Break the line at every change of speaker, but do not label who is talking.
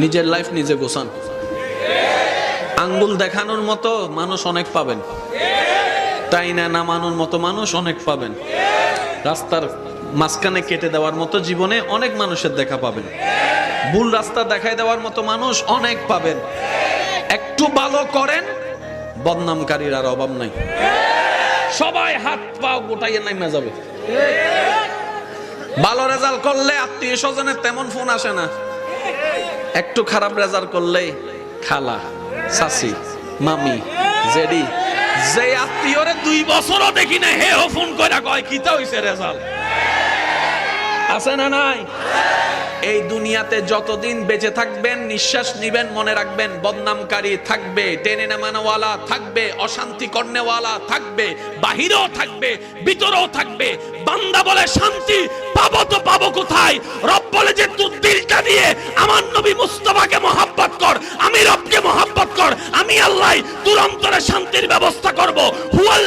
নিজের লাইফ নিজে গোছান। আঙ্গুল দেখানোর মতো মানুষ অনেক পাবেন, তাই না নামানোর মতো মানুষ অনেক পাবেন, রাস্তার মাঝখানে কেটে দেওয়ার মতো জীবনে অনেক মানুষের দেখা পাবেন, ভুল রাস্তা দেখায় দেওয়ার মতো মানুষ অনেক পাবেন। একটু ভালো করেন, বদনামকারীর আর অভাব নাই, সবাই হাত পা গোটাইয়ে নাইমা যাবে। ভালো রেজাল্ট করলে আত্মীয় স্বজনের তেমন ফোন আসে না, একটু খারাপ রেজাল্ট করলেই খালা, চাচি, মামি, জেডি, যে আত্মীয়রে 2 বছরও দেখি না হে ফোন কইরা কয় কিতা হইছে রেজাল্ট, আছে না নাই? এই দুনিয়াতে যতদিন বেঁচে থাকবেন, নিঃশ্বাস নিবেন, মনে রাখবেন বদনামকারী থাকবে, টেনে নামানোওয়ালা থাকবে, অশান্তি করনেওয়ালা থাকবে, বাহিরেও থাকবে, ভিতরেও থাকবে। বান্দা বলে শান্তি পাবো তো পাবো কোথায়? রব বলে যে তুই দিলটা দিয়ে আমার নবী মুস্তাফাকে মহব্বত কর, আমি রবকে মহব্বত কর, আমি আল্লাহ তোর অন্তরে শান্তির ব্যবস্থা করব। হুয়াল